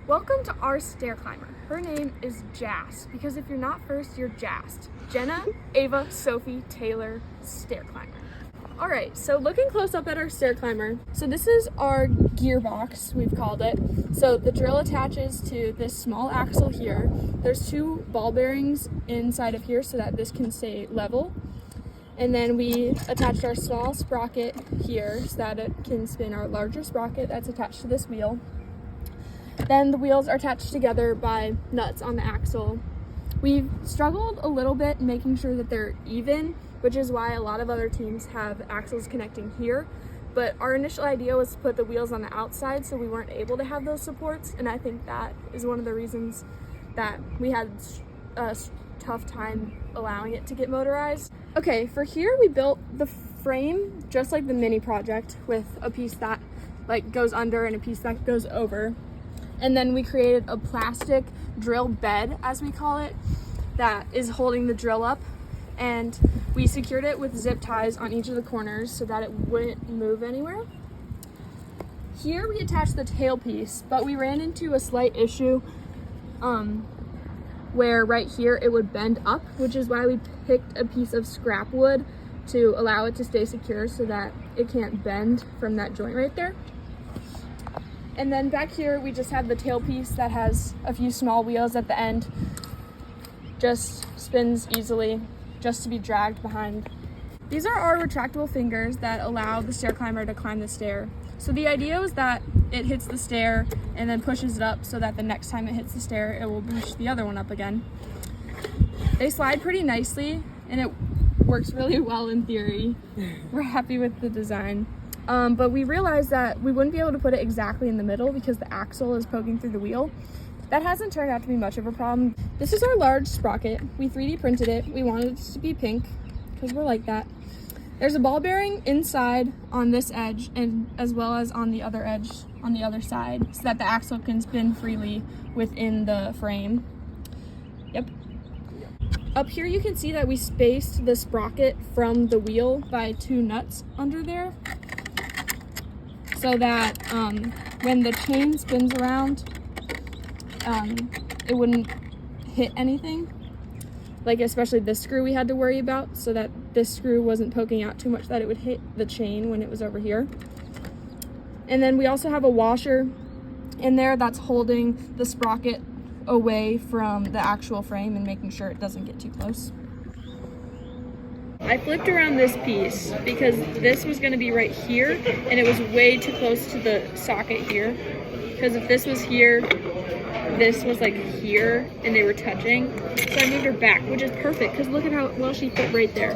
Welcome to our stair climber. Her name is Jas, because if you're not first, you're jazzed. Jenna, Ava, Sophie, Taylor, stair climber. All right, so looking close up at our stair climber. So this is our gearbox, we've called it. So the drill attaches to this small axle here. There's 2 ball bearings inside of here so that this can stay level. And then we attached our small sprocket here so that it can spin our larger sprocket that's attached to this wheel. Then the wheels are attached together by nuts on the axle. We've struggled a little bit making sure that they're even, which is why a lot of other teams have axles connecting here. But our initial idea was to put the wheels on the outside, so we weren't able to have those supports. And I think that is one of the reasons that we had a tough time allowing it to get motorized. Okay, for here we built the frame just like the mini project, with a piece that goes under and a piece that goes over. And then we created a plastic drill bed, as we call it, that is holding the drill up. And we secured it with zip ties on each of the corners so that it wouldn't move anywhere. Here we attached the tailpiece, but we ran into a slight issue where right here it would bend up, which is why we picked a piece of scrap wood to allow it to stay secure so that it can't bend from that joint right there. And then back here we just have the tailpiece that has a few small wheels at the end. Just spins easily, just to be dragged behind. These are our retractable fingers that allow the stair climber to climb the stair. So the idea was that it hits the stair and then pushes it up so that the next time it hits the stair, it will push the other one up again. They slide pretty nicely and it works really well in theory. We're happy with the design. But we realized that we wouldn't be able to put it exactly in the middle because the axle is poking through the wheel. That hasn't turned out to be much of a problem. This is our large sprocket. We 3D printed it. We wanted it to be pink because we're like that. There's a ball bearing inside on this edge and as well as on the other edge on the other side so that the axle can spin freely within the frame. Yep. Up here you can see that we spaced the sprocket from the wheel by 2 nuts under there so that when the chain spins around, it wouldn't hit anything. Especially this screw we had to worry about so that this screw wasn't poking out too much that it would hit the chain when it was over here. And then we also have a washer in there that's holding the sprocket away from the actual frame and making sure it doesn't get too close. I flipped around this piece because this was going to be right here and it was way too close to the socket here. Because if this was here, this was here and they were touching. So I moved her back, which is perfect because look at how well she fit right there.